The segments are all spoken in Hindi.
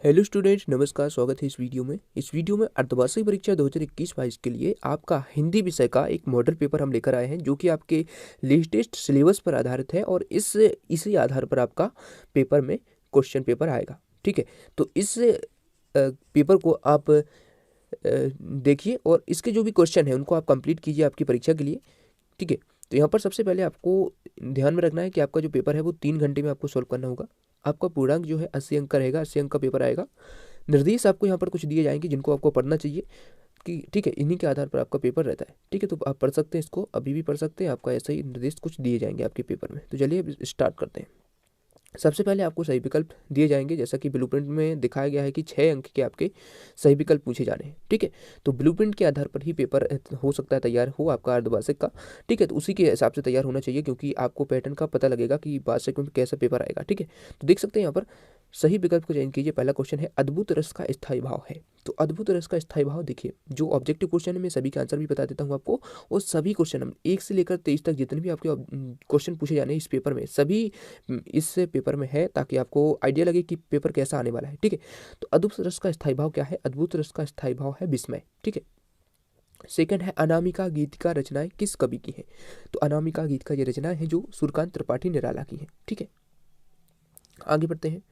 हेलो स्टूडेंट, नमस्कार। स्वागत है इस वीडियो में अर्धवार्षिक परीक्षा 2021-22 के लिए आपका हिंदी विषय का एक मॉडल पेपर हम लेकर आए हैं, जो कि आपके लेटेस्ट सिलेबस पर आधारित है और इसी आधार पर आपका पेपर में क्वेश्चन पेपर आएगा। ठीक है, तो इस पेपर को आप देखिए और इसके जो भी क्वेश्चन है उनको आप कंप्लीट कीजिए आपकी परीक्षा के लिए। ठीक है, तो यहाँ पर सबसे पहले आपको ध्यान में रखना है कि आपका जो पेपर है वो 3 घंटे में आपको सॉल्व करना होगा। आपका पूर्णांक जो है 80 अंक का रहेगा, 80 अंक का पेपर आएगा। निर्देश आपको यहाँ पर कुछ दिए जाएंगे जिनको आपको पढ़ना चाहिए कि ठीक है, इन्हीं के आधार पर आपका पेपर रहता है। ठीक है, तो आप पढ़ सकते हैं, इसको अभी भी पढ़ सकते हैं। आपका ऐसा ही निर्देश कुछ दिए जाएंगे आपके पेपर में। तो चलिए अब स्टार्ट करते हैं। सबसे पहले आपको सही विकल्प दिए जाएंगे, जैसा कि ब्लूप्रिंट में दिखाया गया है कि 6 अंक के आपके सही विकल्प पूछे जाने हैं। ठीक है, तो ब्लूप्रिंट के आधार पर ही पेपर हो सकता है तैयार हो आपका अर्धवार्षिक का। ठीक है, तो उसी के हिसाब से तैयार होना चाहिए, क्योंकि आपको पैटर्न का पता लगेगा कि वार्षिक में कैसा पेपर आएगा। ठीक है, तो देख सकते हैं यहाँ पर सही विकल्प को चयन कीजिए। पहला क्वेश्चन है अद्भुत रस का स्थायी भाव है। तो अद्भुत रस का स्थायी भाव देखिए, जो ऑब्जेक्टिव क्वेश्चन है मैं सभी का आंसर भी बता देता हूँ आपको। और सभी क्वेश्चन हम 1 से लेकर 23 तक जितने भी आपके क्वेश्चन पूछे जाने हैं इस पेपर में, सभी इस पेपर में है, ताकि आपको आइडिया लगे कि पेपर कैसा आने वाला है। ठीक है, तो अद्भुत रस का स्थायी भाव क्या है? अद्भुत रस का स्थायी भाव है विस्मय। ठीक है, सेकंड है अनामिका गीत का रचनाएं किस कवि की है? तो अनामिका गीत का ये रचना है जो सूर्यकांत त्रिपाठी निराला की है। ठीक है, आगे बढ़ते हैं।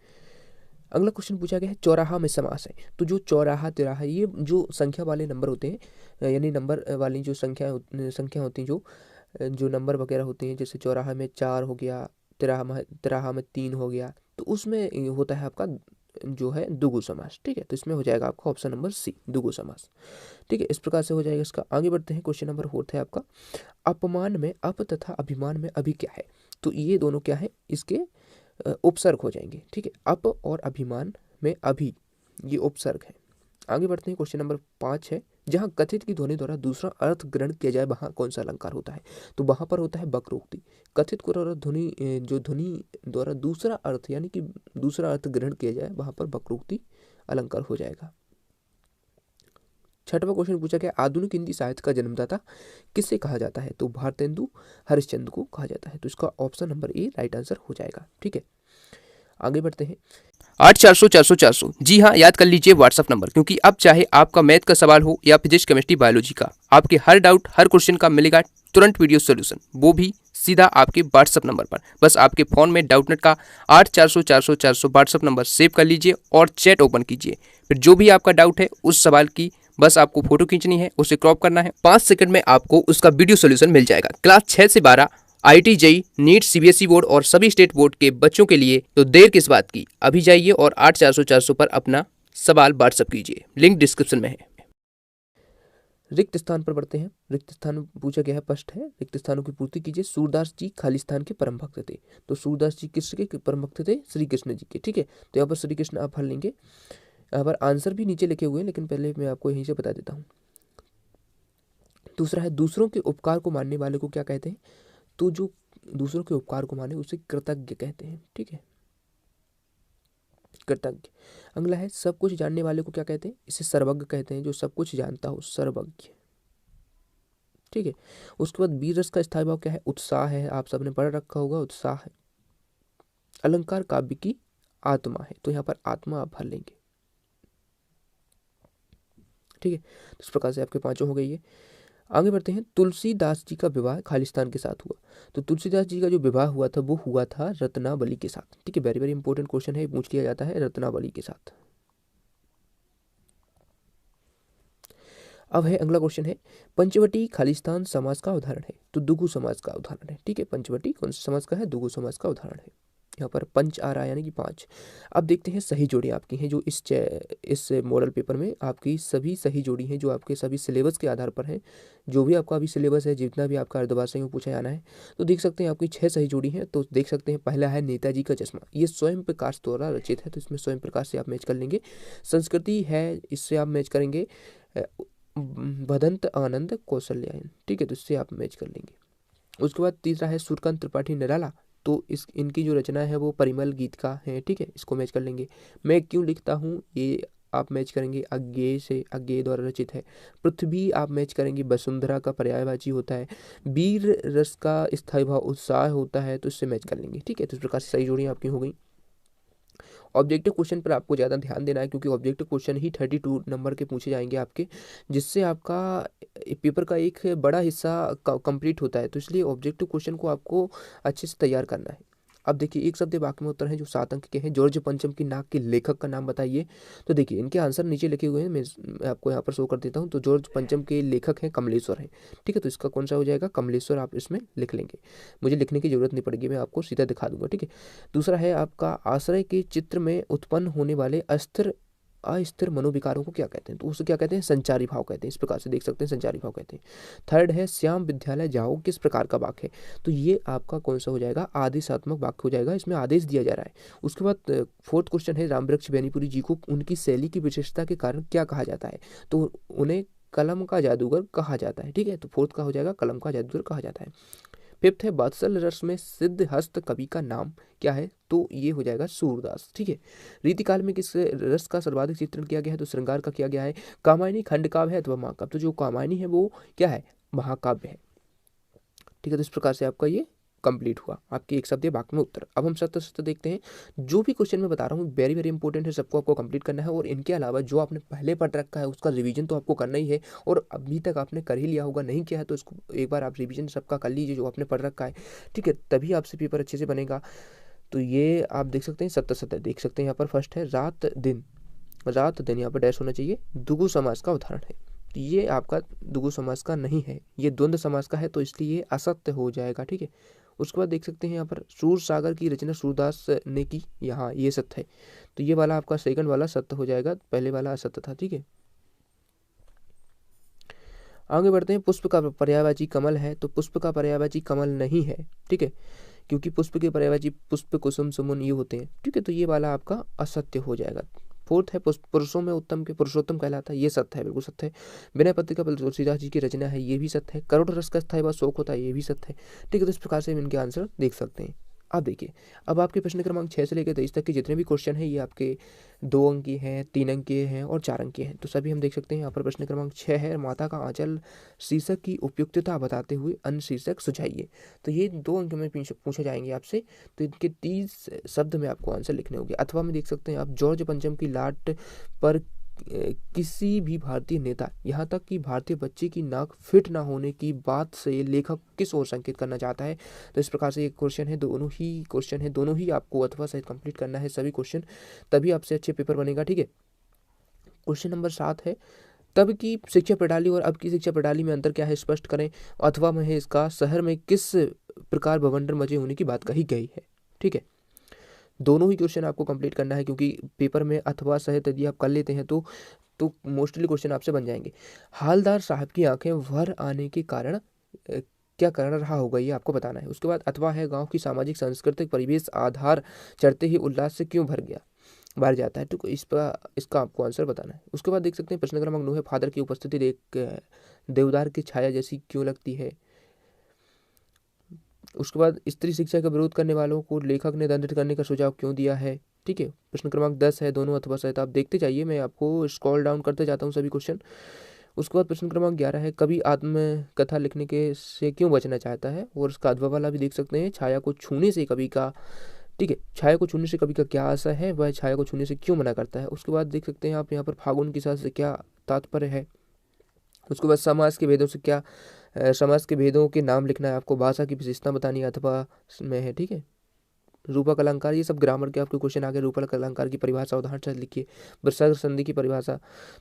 अगला क्वेश्चन पूछा गया है चौराहा में समास है। तो जो चौराहा तिराहा, ये जो संख्या वाले नंबर होते हैं, यानी नंबर वाली जो संख्या होती हैं, जो नंबर वगैरह होते हैं, जैसे चौराहा में 4 हो गया, तिराहा में 3 हो गया, तो उसमें होता है आपका जो है द्विगु समास। ठीक है, तो इसमें हो जाएगा आपका ऑप्शन नंबर सी, द्विगु समास। ठीक है, इस प्रकार से हो जाएगा इसका। आगे बढ़ते हैं। क्वेश्चन नंबर 4 है आपका अपमान में अप तथा अभिमान में अभी क्या है? तो ये दोनों क्या है? इसके उपसर्ग हो जाएंगे। ठीक है, अप और अभिमान में अभी, ये उपसर्ग है। आगे बढ़ते हैं। क्वेश्चन नंबर 5 है जहाँ कथित की ध्वनि द्वारा दूसरा अर्थ ग्रहण किया जाए वहाँ कौन सा अलंकार होता है? तो वहाँ पर होता है वक्रोक्ति। कथित को द्वारा जो ध्वनि द्वारा दूसरा अर्थ, यानी कि दूसरा अर्थ ग्रहण किया जाए, वहाँ पर वक्रोक्ति अलंकार हो जाएगा। छठवां क्वेश्चन पूछा गया आधुनिक हिंदी साहित्य का जन्मदाता किसे कहा जाता है? तो भारतेंदु हरिश्चंद्र को कहा जाता है। तो इसका option number A right answer हो जाएगा। ठीक है, आगे बढ़ते हैं। 8400 400 400, जी हाँ, याद कर लीजिए व्हाट्सअप नंबर, क्योंकि अब चाहे आपका मैथ का सवाल हो या फिजिक्स केमिस्ट्री बायोलॉजी का, आपके हर डाउट हर क्वेश्चन का मिलेगा तुरंत वीडियो सोल्यूशन, वो भी सीधा आपके व्हाट्सअप नंबर पर। बस आपके फोन में डाउटनेट का 8400 400 400 व्हाट्सअप नंबर सेव कर लीजिए और चैट ओपन कीजिए। फिर जो भी आपका डाउट है उस सवाल की बस आपको फोटो खींचनी है, उसे क्रॉप करना है, 5 सेकंड में आपको उसका वीडियो सोल्यूशन मिल जाएगा। क्लास 6 से 12 IT JEE NEET CBSE board और सभी स्टेट बोर्ड के बच्चों के लिए, तो देर किस बात की, अभी जाइए और 8400 400 पर अपना सवाल व्हाट्सअप कीजिए, लिंक डिस्क्रिप्शन में है। रिक्त स्थान पर बढ़ते हैं। रिक्त स्थान पूछा गया है, स्पष्ट है, रिक्त स्थानों की पूर्ति कीजिए। सूरदास जी खालिस्तान के परम भक्त थे। तो सूरदास जी किसके परम भक्त थे? श्री कृष्ण जी के। ठीक है, तो यहाँ पर श्री कृष्ण आप भर लेंगे। यहाँ पर आंसर भी नीचे लिखे हुए हैं, लेकिन पहले मैं आपको यहीं से बता देता हूँ। दूसरा है दूसरों के उपकार को मानने वाले को क्या कहते हैं? तो जो दूसरों के उपकार को माने उसे कृतज्ञ कहते हैं। ठीक है, कृतज्ञ। अगला है सब कुछ जानने वाले को क्या कहते हैं? इसे सर्वज्ञ कहते हैं, जो सब कुछ जानता हो, सर्वज्ञ। ठीक है, उसके बाद वीर रस का स्थायी भाव क्या है? उत्साह है, आप सबने पढ़ रखा होगा, उत्साह है। अलंकार काव्य की आत्मा है, तो यहाँ पर आत्मा आप भर लेंगे। ठीक है, तो इस प्रकार से आपके पांचों हो गई है। आगे बढ़ते हैं। तुलसीदास जी का विवाह खालिस्तान के साथ हुआ। तो तुलसीदास जी का जो विवाह हुआ था वो हुआ था रत्नावली के साथ। ठीक है, वेरी वेरी इंपॉर्टेंट क्वेश्चन है, पूछ लिया जाता है रत्नावली के साथ। अब है अगला क्वेश्चन है पंचवटी खालिस्तान समाज का उदाहरण है। तो दुगु समाज का उदाहरण है। ठीक है, पंचवटी कौन सा समाज का है? दुगु समाज का उदाहरण है। यहाँ पर पंच आ रहा है, यानी कि 5। अब देखते हैं सही जोड़ी आपकी हैं, जो इस मॉडल पेपर में आपकी सभी सही जोड़ी हैं, जो आपके सभी सिलेबस के आधार पर हैं। जो भी आपका अभी सिलेबस है, जितना भी आपका अर्धवार्षिक में पूछा जाना है, तो देख सकते हैं आपकी 6 सही जोड़ी हैं। तो देख सकते हैं पहला है नेताजी का चश्मा, ये स्वयं प्रकाश द्वारा रचित है, तो इसमें स्वयं प्रकाश से आप मैच कर लेंगे। संस्कृति है, इससे आप मैच करेंगे भदंत आनंद कौशल्यायन। ठीक है, तो इससे आप मैच कर लेंगे। उसके बाद तीसरा है सूर्यकांत त्रिपाठी निराला, तो इनकी जो रचना है वो परिमल गीत का है। ठीक है, इसको मैच कर लेंगे। मैं क्यों लिखता हूँ, ये आप मैच करेंगे अज्ञेय से, अज्ञेय द्वारा रचित है। पृथ्वी आप मैच करेंगे वसुंधरा का पर्यायवाची होता है। वीर रस का स्थायी भाव उत्साह होता है, तो इससे मैच कर लेंगे। ठीक है, तो इस प्रकार से सही जोड़ी आपकी हो गई। ऑब्जेक्टिव क्वेश्चन पर आपको ज़्यादा ध्यान देना है, क्योंकि ऑब्जेक्टिव क्वेश्चन ही 32 नंबर के पूछे जाएंगे आपके, जिससे आपका पेपर का एक बड़ा हिस्सा कंप्लीट होता है। तो इसलिए ऑब्जेक्टिव क्वेश्चन को आपको अच्छे से तैयार करना है। अब देखिए, एक शब्द वाक्य में उत्तर है जो 7 अंक के हैं। जॉर्ज पंचम की नाक के लेखक का नाम बताइए। तो देखिए, इनके आंसर नीचे लिखे हुए हैं, मैं आपको यहाँ पर शो कर देता हूँ। तो जॉर्ज पंचम के लेखक हैं कमलेश्वर हैं। ठीक है, तो इसका कौन सा हो जाएगा, कमलेश्वर, आप इसमें लिख लेंगे, मुझे लिखने की जरूरत नहीं पड़ेगी, मैं आपको सीधा दिखा दूंगा। ठीक है, दूसरा है आपका, आश्रय के चित्र में उत्पन्न होने वाले अस्थिर मनोविकारों को क्या कहते हैं। तो उसे क्या कहते हैं, संचारी भाव कहते हैं। इस प्रकार से देख सकते हैं, संचारी भाव कहते हैं। थर्ड है, श्याम विद्यालय जाओ किस प्रकार का वाक्य है। तो ये आपका कौन सा हो जाएगा, आदेशात्मक वाक्य हो जाएगा, इसमें आदेश दिया जा रहा है। उसके बाद फोर्थ क्वेश्चन है, रामवृक्ष बेनीपुरी जी को उनकी शैली की विशेषता के कारण क्या कहा जाता है। तो उन्हें कलम का जादूगर कहा जाता है। ठीक है, तो फोर्थ का हो जाएगा, कलम का जादूगर कहा जाता है। फिफ्थ है, वात्सल रस में सिद्ध हस्त कवि का नाम क्या है। तो ये हो जाएगा सूरदास। ठीक है, रीतिकाल में किस रस का सर्वाधिक चित्रण किया गया है। तो श्रृंगार का किया गया है। कामायनी खंड काव्य है अथवा महाकाव्य। तो जो कामायनी है वो क्या है, महाकाव्य है। ठीक है, तो इस प्रकार से आपका ये कंप्लीट हुआ, आपके एक शब्द वाक्य में उत्तर। अब हम सत्य सत्य देखते हैं। जो भी क्वेश्चन मैं बता रहा हूँ वेरी वेरी इंपॉर्टेंट है, सबको आपको कंप्लीट करना है। और इनके अलावा जो आपने पहले पढ़ रखा है उसका रिवीजन तो आपको करना ही है, और अभी तक आपने कर ही लिया होगा, नहीं किया है तो इसको एक बार आप रिवीजन सबका कर लीजिए जो आपने पढ़ रखा है। ठीक है, तभी आपसे पेपर अच्छे से बनेगा। तो ये आप देख सकते हैं, सत्य सत्य देख सकते हैं। यहाँ पर फर्स्ट है, रात दिन, रात दिन यहाँ पर डैश होना चाहिए, द्विगु समास का उदाहरण है। तो ये आपका द्विगु समास का नहीं है, ये द्वंद्व समास का है, तो इसलिए ये असत्य हो जाएगा। ठीक है, उसके बाद देख सकते हैं यहाँ पर, सूर सागर की रचना सूरदास ने की, यहाँ ये सत्य है। तो ये वाला आपका सेकंड वाला सत्य हो जाएगा, पहले वाला असत्य था। ठीक है, आगे बढ़ते हैं। पुष्प का पर्यायवाची कमल है। तो पुष्प का पर्यायवाची कमल नहीं है। ठीक है, क्योंकि पुष्प के पर्यायवाची पुष्प, कुसुम, सुमन ये होते हैं। ठीक है, तो ये वाला आपका असत्य हो जाएगा। फोर्थ है, पुरुषों में उत्तम के पुरुषोत्तम कहलाता है। ये सत्य है, बिल्कुल सत्य है। विनय पत्रिका तुलसीदास जी की रचना है, ये भी सत्य है। करोड़ रस का स्थायी व शोक होता है, ये भी सत्य है। ठीक है, तो इस प्रकार से हम इनके आंसर देख सकते हैं। अब देखिए, अब आपके प्रश्न क्रमांक 6 से लेकर 23 तक के जितने भी क्वेश्चन हैं ये आपके 2 अंक के हैं, 3 अंक के हैं और 4 अंक के हैं। तो सभी हम देख सकते हैं। यहाँ पर प्रश्न क्रमांक 6 है, माता का आंचल शीर्षक की उपयुक्तता बताते हुए अन्य शीर्षक सुझाइए। तो ये 2 अंक में पूछे जाएंगे आपसे। तो इनके 30 शब्द में आपको आंसर लिखने होंगे। अथवा में देख सकते हैं आप, जॉर्ज पंचम की लाट पर किसी भी भारतीय नेता, यहाँ तक कि भारतीय बच्चे की नाक फिट ना होने की बात से लेखक किस ओर संकेत करना चाहता है। तो इस प्रकार से एक क्वेश्चन है, दोनों ही क्वेश्चन है, दोनों ही आपको अथवा सहित कंप्लीट करना है सभी क्वेश्चन, तभी आपसे अच्छे पेपर बनेगा। ठीक है, क्वेश्चन नंबर 7 है, तब की शिक्षा प्रणाली और अब की शिक्षा प्रणाली में अंतर क्या है, स्पष्ट करें। अथवा में है इसका, शहर में किस प्रकार बवंडर मचे होने की बात कही गई है। ठीक है, दोनों ही क्वेश्चन आपको कंप्लीट करना है, क्योंकि पेपर में अथवा सहित यदि आप कर लेते हैं तो मोस्टली क्वेश्चन आपसे बन जाएंगे। हालदार साहब की आंखें भर आने के कारण क्या कारण रहा होगा, ये आपको बताना है। उसके बाद अथवा है, गांव की सामाजिक सांस्कृतिक परिवेश आधार चढ़ते ही उल्लास से क्यों भर जाता है। तो इसका आपको आंसर बताना है। उसके बाद देख सकते हैं प्रश्न क्रमांक 9 है, फादर की उपस्थिति देख देवदार की छाया जैसी क्यों लगती है। उसके बाद स्त्री शिक्षा का विरोध करने वालों को लेखक ने दंडित करने का सुझाव क्यों दिया है। ठीक है, प्रश्न क्रमांक 10 है, दोनों अथवा सहित। आप देखते जाइए, मैं आपको स्क्रॉल डाउन करते जाता हूँ सभी क्वेश्चन। उसके बाद प्रश्न क्रमांक 11 है, कवि आत्मकथा लिखने के से क्यों बचना चाहता है। और उसका अथवा वाला भी देख सकते हैं, छाया को छूने से कवि का, ठीक है, छाया को छूने से कवि का क्या आशा है, वह छाया को छूने से क्यों मना करता है। उसके बाद देख सकते हैं आप यहाँ पर फागुन की साथ से क्या तात्पर्य है। उसके बाद समाज के भेदों से क्या, समाज के भेदों के नाम लिखना है आपको, भाषा की विशेषता बतानी है अथवा में है। ठीक है, रूपक अलंकार, ये सब ग्रामर के आपके क्वेश्चन आ गए। रूपक अलंकार की परिभाषा उदाहरण से लिखिए। विसर्ग संधि की परिभाषा,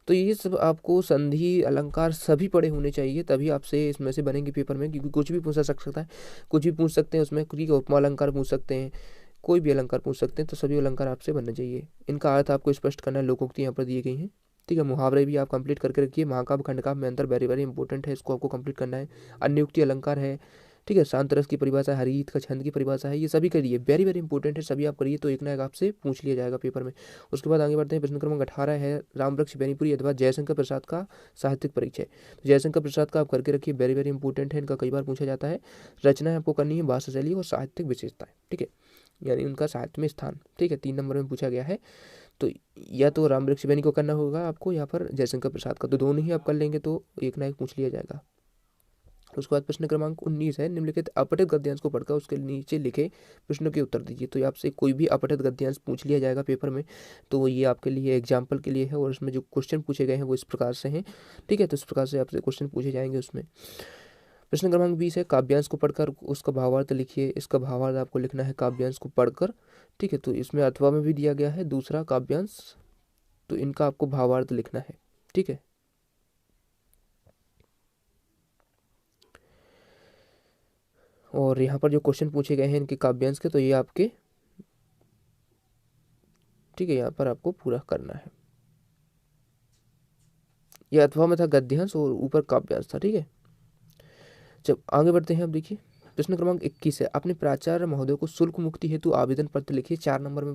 तो ये सब आपको संधि अलंकार सभी पढ़े होने चाहिए, तभी आपसे इसमें से बनेंगे पेपर में, क्योंकि कुछ भी पूछा सकता है, कुछ भी पूछ सकते हैं उसमें, क्योंकि उपमा अलंकार पूछ सकते हैं, कोई भी अलंकार पूछ सकते हैं, तो सभी अलंकार आपसे बनना चाहिए। इनका अर्थ आपको स्पष्ट करना है, लोकोक्ति यहाँ पर दी गई हैं। ठीक है, मुहावरे भी आप कंप्लीट करके रखिए। महाकाव्य खंडकाव्य में अंतर वेरी वेरी इंपॉर्टेंट है, इसको आपको कंप्लीट करना है। अन्योक्ति अलंकार है, ठीक है, शांत रस की परिभाषा, हरित का छंद की परिभाषा है, ये सभी करिए, वेरी वेरी इंपॉर्टेंट है, सभी आप करिए, तो एक ना एक आपसे पूछ लिया जाएगा पेपर में। उसके बाद आगे बढ़ते हैं, प्रश्न क्रमांक 18 है, रामवृक्ष बेनीपुरी अथवा जयशंकर प्रसाद का साहित्यिक परिचय। जयशंकर प्रसाद का आप करके रखिए, वेरी वेरी इंपॉर्टेंट है, इनका कई बार पूछा जाता है। रचनाएं आपको करनी है, भाषा शैली और साहित्यिक विशेषताएं। ठीक है, यानी उनका साहित्य में स्थान। ठीक है, 3 नंबर में पूछा गया है, तो या तो रामवृक्ष बेनी को करना होगा आपको या फिर जयशंकर प्रसाद का, तो दोनों ही आप कर लेंगे तो एक ना एक पूछ लिया जाएगा। उसके बाद प्रश्न क्रमांक 19 है, निम्नलिखित अपठित गद्यांश को पढ़कर उसके नीचे लिखे प्रश्नों के उत्तर दीजिए। तो आपसे कोई भी अपठित गद्यांश पूछ लिया जाएगा पेपर में, तो ये आपके लिए एग्जाम्पल के लिए है और उसमें जो क्वेश्चन पूछे गए हैं वो इस प्रकार से हैं। ठीक है, तो इस प्रकार से आपसे क्वेश्चन पूछे जाएंगे उसमें। प्रश्न क्रमांक 20 है, काव्यांश को पढ़कर उसका भावार्थ लिखिए। इसका भावार्थ आपको लिखना है काव्यांश को पढ़कर। ठीक है, तो इसमें अथवा में भी दिया गया है दूसरा काव्यांश, तो इनका आपको भावार्थ लिखना है। ठीक है, और यहाँ पर जो क्वेश्चन पूछे गए हैं इनके काव्यांश के, तो ये आपके, ठीक है, यहाँ पर आपको पूरा करना है। ये अथवा में था गद्यांश और ऊपर काव्यांश था। ठीक है, जब आगे बढ़ते हैं, अब देखिए प्रश्न क्रमांक 21 है, अपने प्राचार्य महोदय को शुल्क मुक्ति हेतु आवेदन पत्र लिखिए। 4 नंबर में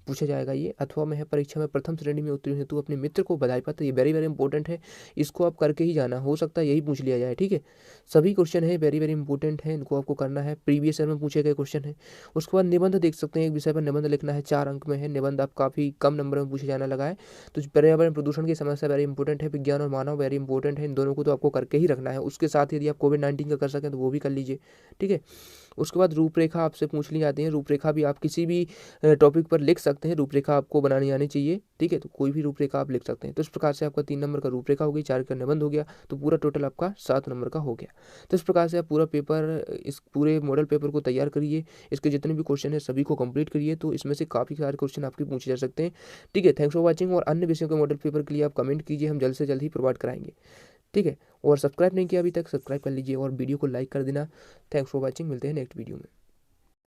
पूछा जाएगा ये। अथवा में है, परीक्षा में प्रथम श्रेणी में उत्तीर्ण हेतु अपने मित्र को बधाई पत्र। ये वेरी वेरी इंपॉर्टेंट है, इसको आप करके ही जाना, हो सकता है यही पूछ लिया जाए। ठीक है, सभी क्वेश्चन है वेरी वेरी इंपॉर्टेंट है, इनको आपको करना है, प्रीवियस ईयर में पूछे गए क्वेश्चन है। उसके बाद निबंध देख सकते हैं, एक विषय पर निबंध लिखना है, 4 अंक में है निबंध, आप काफ़ी कम नंबर में पूछे जाने लगा है। तो पर्यावरण प्रदूषण की समस्या वेरी इंपॉर्टेंट है, विज्ञान और मानव वेरी इंपॉर्टेंट है, इन दोनों को तो आपको करके ही रखना है। उसके साथ यदि आप कोविड-19 का कर सकें तो वो भी कर लीजिए। ठीक है, उसके बाद रूपरेखा आपसे पूछ ली जाती है। रूपरेखा भी आप किसी भी टॉपिक पर लिख सकते हैं, रूपरेखा आपको बनानी आनी चाहिए। ठीक है, तो कोई भी रूपरेखा आप लिख सकते हैं। तो इस प्रकार से आपका 3 नंबर का रूपरेखा हो गई, 4 का निबंध हो गया, तो पूरा टोटल आपका 7 नंबर का हो गया। तो इस प्रकार से आप पूरा पेपर, इस पूरे मॉडल पेपर को तैयार करिए। इसके जितने भी क्वेश्चन है सभी को कंप्लीट करिए, तो इसमें से काफ़ी सारे क्वेश्चन आपके पूछे जा सकते हैं। ठीक है, थैंक्स फॉर वॉचिंग। और अन्य विषयों के मॉडल पेपर के लिए आप कमेंट कीजिए, हम जल्द से जल्द ही प्रोवाइड कराएंगे। ठीक है, और सब्सक्राइब नहीं किया अभी तक, सब्सक्राइब कर लीजिए और वीडियो को लाइक कर देना। थैंक्स फॉर वॉचिंग, मिलते हैं नेक्स्ट वीडियो में।